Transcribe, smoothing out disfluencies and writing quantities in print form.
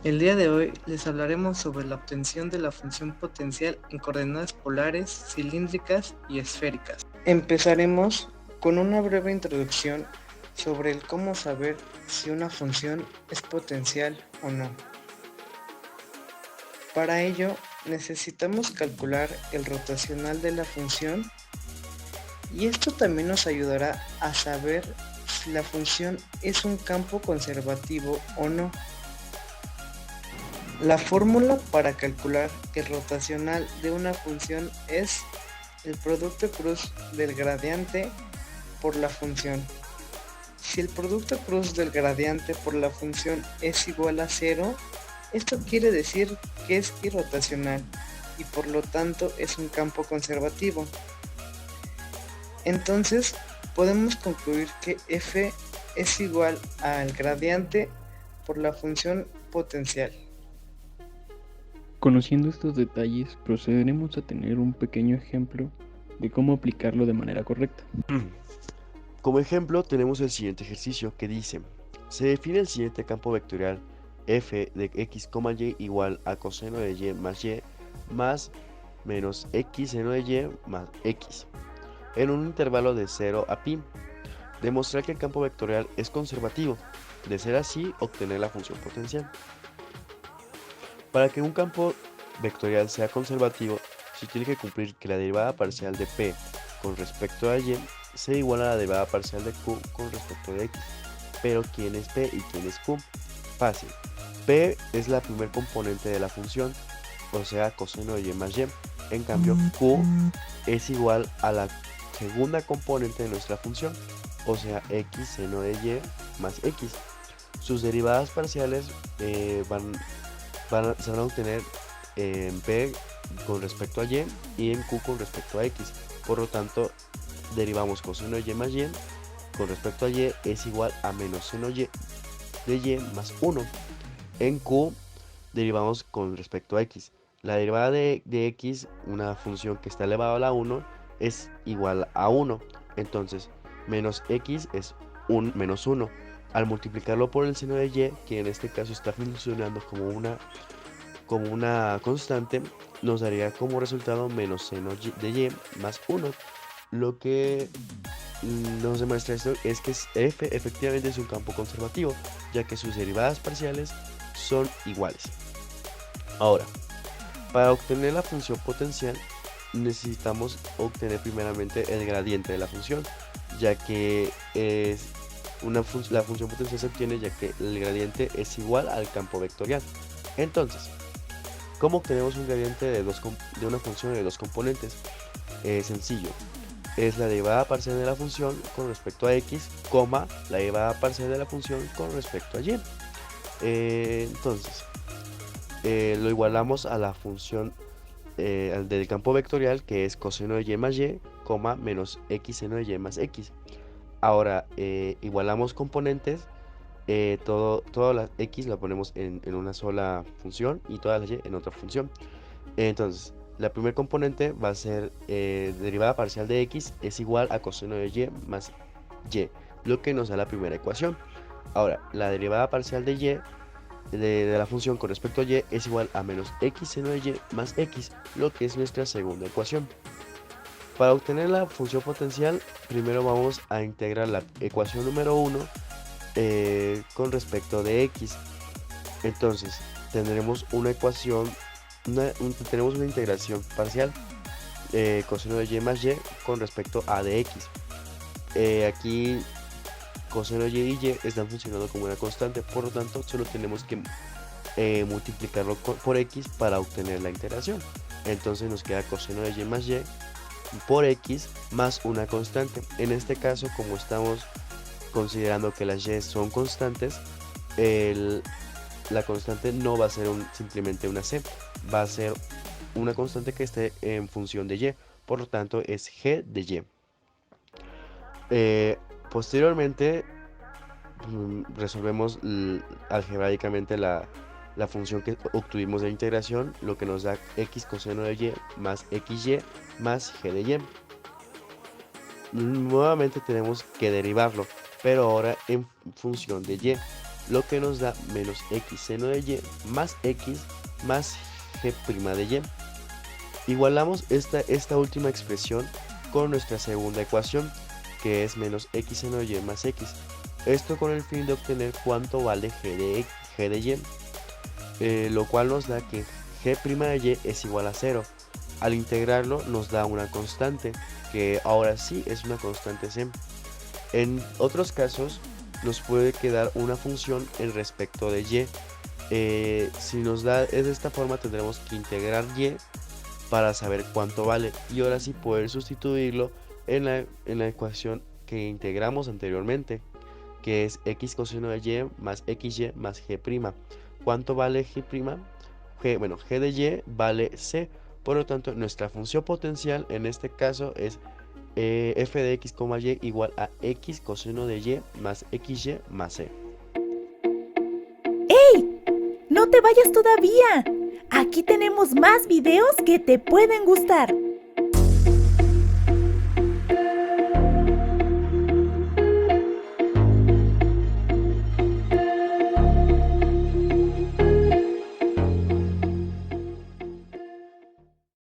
El día de hoy les hablaremos sobre la obtención de la función potencial en coordenadas polares, cilíndricas y esféricas. Empezaremos con una breve introducción sobre el cómo saber si una función es potencial o no. Para ello, necesitamos calcular el rotacional de la función y esto también nos ayudará a saber si la función es un campo conservativo o no. La fórmula para calcular el rotacional de una función es el producto cruz del gradiente por la función. Si el producto cruz del gradiente por la función es igual a 0, esto quiere decir que es irrotacional y por lo tanto es un campo conservativo. Entonces podemos concluir que f es igual al gradiente por la función potencial. Conociendo estos detalles, procederemos a tener un pequeño ejemplo de cómo aplicarlo de manera correcta. Como ejemplo, tenemos el siguiente ejercicio que dice: se define el siguiente campo vectorial f de x, y igual a coseno de y más menos x seno de y más x, en un intervalo de 0 a pi. Demostrar que el campo vectorial es conservativo. De ser así, obtener la función potencial. Para que un campo vectorial sea conservativo, se tiene que cumplir que la derivada parcial de p con respecto a y sea igual a la derivada parcial de q con respecto de x. Pero ¿quién es p y quién es q? Fácil. P es la primer componente de la función, o sea, coseno de y más y. En cambio, q es igual a la segunda componente de nuestra función, o sea, x seno de y más x. Sus derivadas parciales se van a obtener en p con respecto a y en q con respecto a x. Por lo tanto, derivamos coseno de y más y con respecto a y es igual a menos seno de y más 1. En q derivamos con respecto a x. La derivada de x, una función que está elevada a la 1, es igual a 1. Entonces, menos x es menos 1. Al multiplicarlo por el seno de y, que en este caso está funcionando como una constante, nos daría como resultado menos seno de y más 1. Lo que nos demuestra esto es que f efectivamente es un campo conservativo, ya que sus derivadas parciales son iguales. Ahora, para obtener la función potencial, necesitamos obtener primeramente el gradiente de la función, ya que la función potencial se obtiene ya que el gradiente es igual al campo vectorial. Entonces, ¿cómo obtenemos un gradiente de una función de dos componentes? Sencillo. Es la derivada parcial de la función con respecto a x, la derivada parcial de la función con respecto a y. Entonces, lo igualamos a la función del campo vectorial, que es coseno de y más y, menos x seno de y más x. Ahora, igualamos componentes. Todas las x la ponemos en una sola función y todas las y en otra función. Entonces, la primer componente va a ser derivada parcial de x es igual a coseno de y más y, lo que nos da la primera ecuación. Ahora, la derivada parcial de y de la función con respecto a y es igual a menos x seno de y más x, lo que es nuestra segunda ecuación. Para obtener la función potencial, primero vamos a integrar la ecuación número 1 con respecto de x. Entonces, tendremos una ecuación, tenemos una integración parcial, coseno de y más y con respecto a de x. Aquí coseno de y y están funcionando como una constante, por lo tanto solo tenemos que multiplicarlo por x para obtener la integración. Entonces nos queda coseno de y más y por x más una constante. En este caso, como estamos considerando que las y son constantes, la constante no va a ser simplemente una c, va a ser una constante que esté en función de y, por lo tanto es g de y. Posteriormente resolvemos algebraicamente la función que obtuvimos de integración, lo que nos da x coseno de y más xy más g de y. Nuevamente tenemos que derivarlo, pero ahora en función de y. lo que nos da menos x seno de y más x más g' de y. Igualamos esta última expresión con nuestra segunda ecuación, que es menos x seno de y más x. Esto con el fin de obtener cuánto vale g de y, lo cual nos da que g' de y es igual a 0. Al integrarlo nos da una constante, que ahora sí es una constante c. En otros casos nos puede quedar una función en respecto de y. Si nos da de esta forma tendremos que integrar y para saber cuánto vale y ahora sí poder sustituirlo en la ecuación que integramos anteriormente, que es x coseno de y más xy más g'. ¿Cuánto vale g'? G de y vale c. Por lo tanto, nuestra función potencial en este caso es f de x, y igual a x coseno de y más xy más c. ¡Ey! ¡No te vayas todavía! Aquí tenemos más videos que te pueden gustar.